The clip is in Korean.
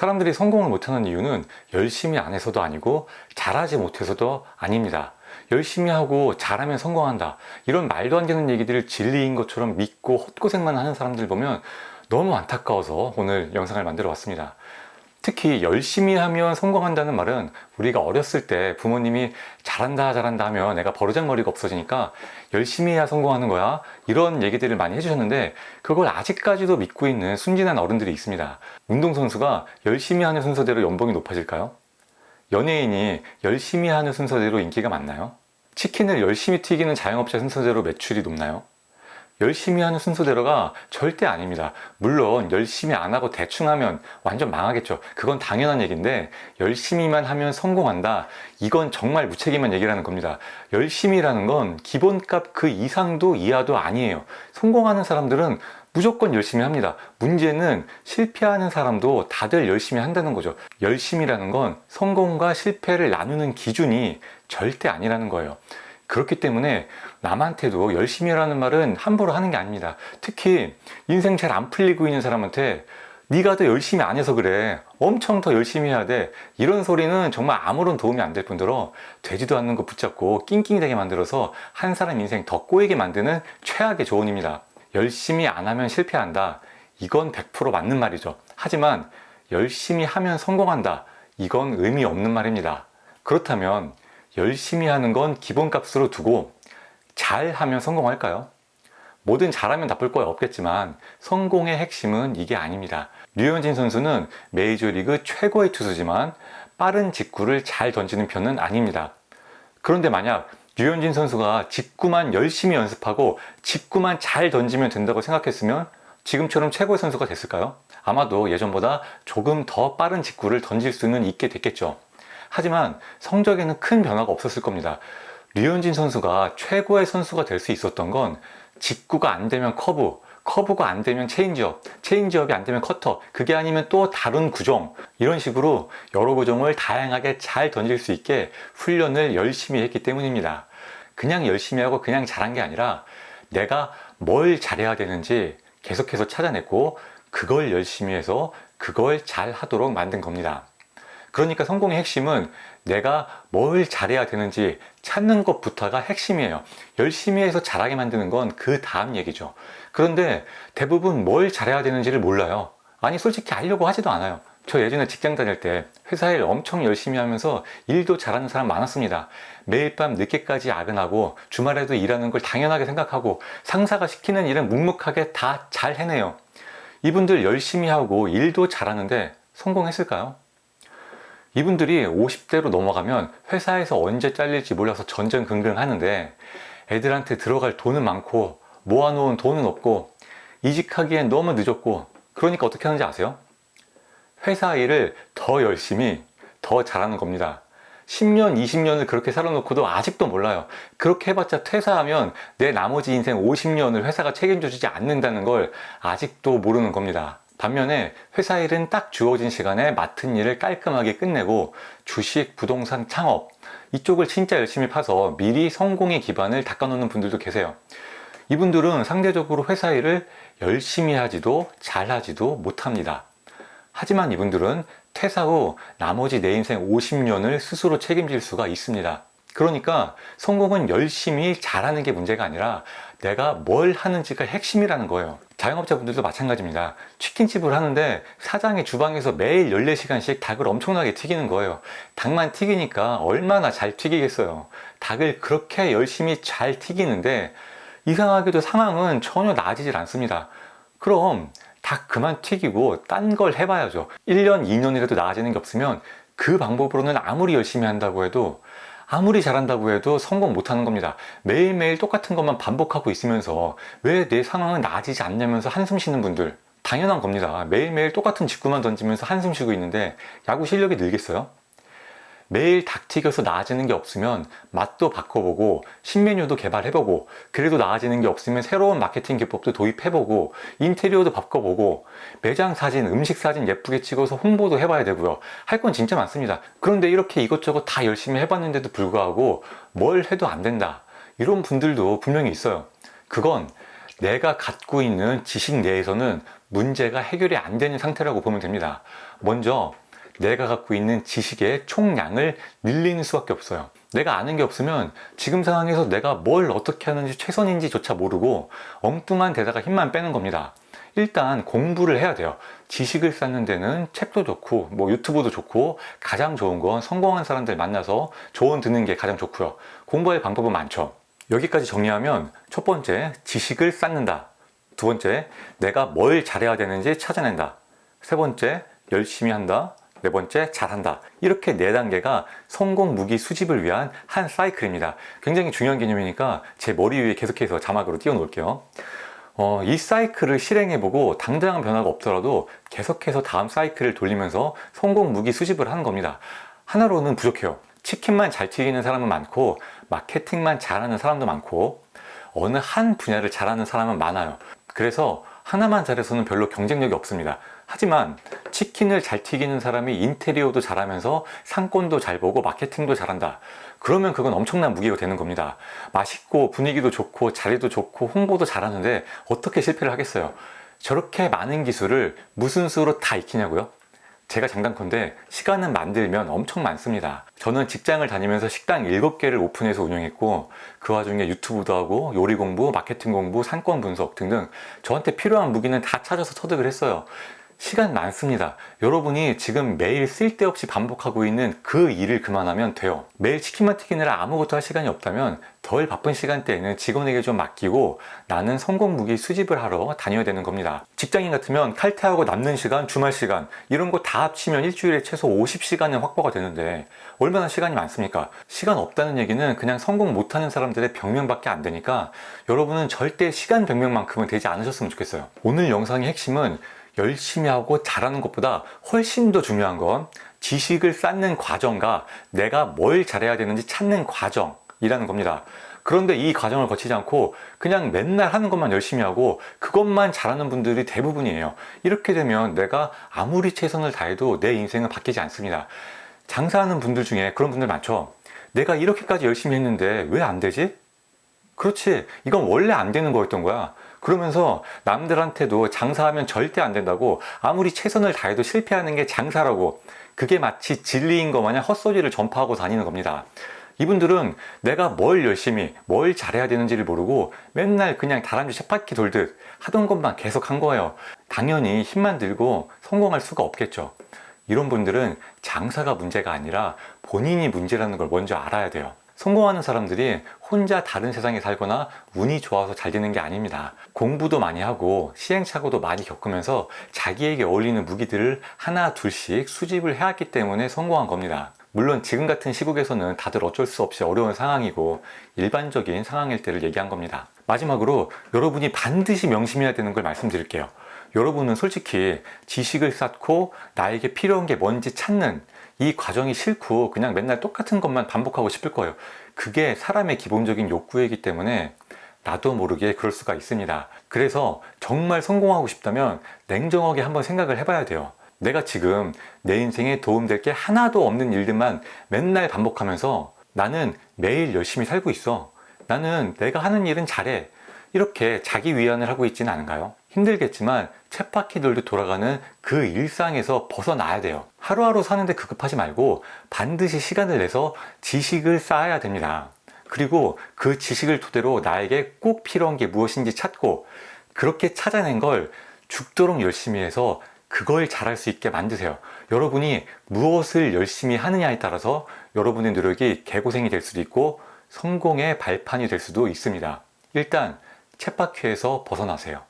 사람들이 성공을 못하는 이유는 열심히 안 해서도 아니고 잘하지 못해서도 아닙니다. 열심히 하고 잘하면 성공한다, 이런 말도 안 되는 얘기들을 진리인 것처럼 믿고 헛고생만 하는 사람들 보면 너무 안타까워서 오늘 영상을 만들어 왔습니다. 특히 열심히 하면 성공한다는 말은 우리가 어렸을 때 부모님이 잘한다 잘한다 하면 내가 버르장머리가 없어지니까 열심히 해야 성공하는 거야, 이런 얘기들을 많이 해주셨는데, 그걸 아직까지도 믿고 있는 순진한 어른들이 있습니다. 운동선수가 열심히 하는 순서대로 연봉이 높아질까요? 연예인이 열심히 하는 순서대로 인기가 많나요? 치킨을 열심히 튀기는 자영업자 순서대로 매출이 높나요? 열심히 하는 순서대로가 절대 아닙니다. 물론 열심히 안 하고 대충 하면 완전 망하겠죠. 그건 당연한 얘기인데, 열심히만 하면 성공한다, 이건 정말 무책임한 얘기라는 겁니다. 열심히라는 건 기본값 그 이상도 이하도 아니에요. 성공하는 사람들은 무조건 열심히 합니다. 문제는 실패하는 사람도 다들 열심히 한다는 거죠. 열심히라는 건 성공과 실패를 나누는 기준이 절대 아니라는 거예요. 그렇기 때문에 남한테도 열심히라는 말은 함부로 하는 게 아닙니다. 특히 인생 잘 안 풀리고 있는 사람한테 네가 더 열심히 안 해서 그래, 엄청 더 열심히 해야 돼, 이런 소리는 정말 아무런 도움이 안 될 뿐더러 되지도 않는 거 붙잡고 낑낑대게 만들어서 한 사람 인생 더 꼬이게 만드는 최악의 조언입니다. 열심히 안 하면 실패한다, 이건 100% 맞는 말이죠. 하지만 열심히 하면 성공한다, 이건 의미 없는 말입니다. 그렇다면 열심히 하는 건 기본값으로 두고 잘하면 성공할까요? 뭐든 잘하면 나쁠 거 없겠지만 성공의 핵심은 이게 아닙니다. 류현진 선수는 메이저리그 최고의 투수지만 빠른 직구를 잘 던지는 편은 아닙니다. 그런데 만약 류현진 선수가 직구만 열심히 연습하고 직구만 잘 던지면 된다고 생각했으면 지금처럼 최고의 선수가 됐을까요? 아마도 예전보다 조금 더 빠른 직구를 던질 수는 있게 됐겠죠. 하지만 성적에는 큰 변화가 없었을 겁니다. 류현진 선수가 최고의 선수가 될 수 있었던 건 직구가 안 되면 커브, 커브가 안 되면 체인지업, 체인지업이 안 되면 커터, 그게 아니면 또 다른 구종, 이런 식으로 여러 구종을 다양하게 잘 던질 수 있게 훈련을 열심히 했기 때문입니다. 그냥 열심히 하고 그냥 잘한 게 아니라 내가 뭘 잘해야 되는지 계속해서 찾아냈고 그걸 열심히 해서 그걸 잘 하도록 만든 겁니다. 그러니까 성공의 핵심은 내가 뭘 잘해야 되는지 찾는 것부터가 핵심이에요. 열심히 해서 잘하게 만드는 건 그 다음 얘기죠. 그런데 대부분 뭘 잘해야 되는지를 몰라요. 아니 솔직히 알려고 하지도 않아요. 저 예전에 직장 다닐 때 회사 일 엄청 열심히 하면서 일도 잘하는 사람 많았습니다. 매일 밤 늦게까지 야근하고 주말에도 일하는 걸 당연하게 생각하고 상사가 시키는 일은 묵묵하게 다 잘 해내요. 이분들 열심히 하고 일도 잘하는데 성공했을까요? 이분들이 50대로 넘어가면 회사에서 언제 잘릴지 몰라서 전전긍긍 하는데 애들한테 들어갈 돈은 많고 모아놓은 돈은 없고 이직하기엔 너무 늦었고, 그러니까 어떻게 하는지 아세요? 회사 일을 더 열심히 더 잘하는 겁니다. 10년, 20년을 그렇게 살아놓고도 아직도 몰라요. 그렇게 해봤자 퇴사하면 내 나머지 인생 50년을 회사가 책임져주지 않는다는 걸 아직도 모르는 겁니다. 반면에 회사 일은 딱 주어진 시간에 맡은 일을 깔끔하게 끝내고 주식, 부동산, 창업 이쪽을 진짜 열심히 파서 미리 성공의 기반을 닦아놓는 분들도 계세요. 이분들은 상대적으로 회사 일을 열심히 하지도 잘하지도 못합니다. 하지만 이분들은 퇴사 후 나머지 내 인생 50년을 스스로 책임질 수가 있습니다. 그러니까 성공은 열심히 잘하는 게 문제가 아니라 내가 뭘 하는지가 핵심이라는 거예요. 자영업자분들도 마찬가지입니다. 치킨집을 하는데 사장이 주방에서 매일 14시간씩 닭을 엄청나게 튀기는 거예요. 닭만 튀기니까 얼마나 잘 튀기겠어요. 닭을 그렇게 열심히 잘 튀기는데 이상하게도 상황은 전혀 나아지질 않습니다. 그럼 닭 그만 튀기고 딴 걸 해봐야죠. 1년, 2년이라도 나아지는 게 없으면 그 방법으로는 아무리 열심히 한다고 해도, 아무리 잘한다고 해도 성공 못하는 겁니다. 매일매일 똑같은 것만 반복하고 있으면서 왜 내 상황은 나아지지 않냐면서 한숨 쉬는 분들, 당연한 겁니다. 매일매일 똑같은 직구만 던지면서 한숨 쉬고 있는데 야구 실력이 늘겠어요? 매일 닭 튀겨서 나아지는 게 없으면 맛도 바꿔보고 신메뉴도 개발해보고, 그래도 나아지는 게 없으면 새로운 마케팅 기법도 도입해보고 인테리어도 바꿔보고 매장 사진, 음식 사진 예쁘게 찍어서 홍보도 해봐야 되고요. 할 건 진짜 많습니다. 그런데 이렇게 이것저것 다 열심히 해봤는데도 불구하고 뭘 해도 안 된다, 이런 분들도 분명히 있어요. 그건 내가 갖고 있는 지식 내에서는 문제가 해결이 안 되는 상태라고 보면 됩니다. 먼저 내가 갖고 있는 지식의 총량을 늘리는 수밖에 없어요. 내가 아는 게 없으면 지금 상황에서 내가 뭘 어떻게 하는지 최선인지조차 모르고 엉뚱한 데다가 힘만 빼는 겁니다. 일단 공부를 해야 돼요. 지식을 쌓는 데는 책도 좋고 유튜브도 좋고, 가장 좋은 건 성공한 사람들 만나서 조언 듣는 게 가장 좋고요. 공부할 방법은 많죠. 여기까지 정리하면, 첫 번째, 지식을 쌓는다. 두 번째, 내가 뭘 잘해야 되는지 찾아낸다. 세 번째, 열심히 한다. 네 번째, 잘한다. 이렇게 네 단계가 성공 무기 수집을 위한 한 사이클입니다. 굉장히 중요한 개념이니까 제 머리 위에 계속해서 자막으로 띄워 놓을게요. 이 사이클을 실행해보고 당장한 변화가 없더라도 계속해서 다음 사이클을 돌리면서 성공 무기 수집을 하는 겁니다. 하나로는 부족해요. 치킨만 잘 튀기는 사람은 많고, 마케팅만 잘하는 사람도 많고, 어느 한 분야를 잘하는 사람은 많아요. 그래서 하나만 잘해서는 별로 경쟁력이 없습니다. 하지만 치킨을 잘 튀기는 사람이 인테리어도 잘하면서 상권도 잘 보고 마케팅도 잘한다. 그러면 그건 엄청난 무기가 되는 겁니다. 맛있고 분위기도 좋고 자리도 좋고 홍보도 잘하는데 어떻게 실패를 하겠어요? 저렇게 많은 기술을 무슨 수로 다 익히냐고요? 제가 장담컨대 시간은 만들면 엄청 많습니다. 저는 직장을 다니면서 식당 7개를 오픈해서 운영했고, 그 와중에 유튜브도 하고 요리 공부, 마케팅 공부, 상권 분석 등등 저한테 필요한 무기는 다 찾아서 터득을 했어요. 시간 많습니다. 여러분이 지금 매일 쓸데없이 반복하고 있는 그 일을 그만하면 돼요. 매일 치킨만 튀기느라 아무것도 할 시간이 없다면 덜 바쁜 시간대에는 직원에게 좀 맡기고 나는 성공 무기 수집을 하러 다녀야 되는 겁니다. 직장인 같으면 칼퇴하고 남는 시간, 주말 시간 이런 거 다 합치면 일주일에 최소 50시간은 확보가 되는데 얼마나 시간이 많습니까? 시간 없다는 얘기는 그냥 성공 못하는 사람들의 병명밖에 안 되니까 여러분은 절대 시간 병명만큼은 되지 않으셨으면 좋겠어요. 오늘 영상의 핵심은 열심히 하고 잘하는 것보다 훨씬 더 중요한 건 지식을 쌓는 과정과 내가 뭘 잘해야 되는지 찾는 과정이라는 겁니다. 그런데 이 과정을 거치지 않고 그냥 맨날 하는 것만 열심히 하고 그것만 잘하는 분들이 대부분이에요. 이렇게 되면 내가 아무리 최선을 다해도 내 인생은 바뀌지 않습니다. 장사하는 분들 중에 그런 분들 많죠. 내가 이렇게까지 열심히 했는데 왜 안 되지? 그렇지, 이건 원래 안 되는 거였던 거야. 그러면서 남들한테도 장사하면 절대 안 된다고, 아무리 최선을 다해도 실패하는 게 장사라고, 그게 마치 진리인 것 마냥 헛소리를 전파하고 다니는 겁니다. 이분들은 내가 뭘 열심히, 뭘 잘해야 되는지를 모르고 맨날 그냥 다람쥐 쳇바퀴 돌듯 하던 것만 계속 한 거예요. 당연히 힘만 들고 성공할 수가 없겠죠. 이런 분들은 장사가 문제가 아니라 본인이 문제라는 걸 먼저 알아야 돼요. 성공하는 사람들이 혼자 다른 세상에 살거나 운이 좋아서 잘 되는 게 아닙니다. 공부도 많이 하고 시행착오도 많이 겪으면서 자기에게 어울리는 무기들을 하나 둘씩 수집을 해왔기 때문에 성공한 겁니다. 물론 지금 같은 시국에서는 다들 어쩔 수 없이 어려운 상황이고 일반적인 상황일 때를 얘기한 겁니다. 마지막으로 여러분이 반드시 명심해야 되는 걸 말씀드릴게요. 여러분은 솔직히 지식을 쌓고 나에게 필요한 게 뭔지 찾는 이 과정이 싫고 그냥 맨날 똑같은 것만 반복하고 싶을 거예요. 그게 사람의 기본적인 욕구이기 때문에 나도 모르게 그럴 수가 있습니다. 그래서 정말 성공하고 싶다면 냉정하게 한번 생각을 해봐야 돼요. 내가 지금 내 인생에 도움될 게 하나도 없는 일들만 맨날 반복하면서 나는 매일 열심히 살고 있어, 나는 내가 하는 일은 잘해, 이렇게 자기 위안을 하고 있지는 않은가요? 힘들겠지만 쳇바퀴 돌듯 돌아가는 그 일상에서 벗어나야 돼요. 하루하루 사는데 급급하지 말고 반드시 시간을 내서 지식을 쌓아야 됩니다. 그리고 그 지식을 토대로 나에게 꼭 필요한 게 무엇인지 찾고, 그렇게 찾아낸 걸 죽도록 열심히 해서 그걸 잘할 수 있게 만드세요. 여러분이 무엇을 열심히 하느냐에 따라서 여러분의 노력이 개고생이 될 수도 있고 성공의 발판이 될 수도 있습니다. 일단 쳇바퀴에서 벗어나세요.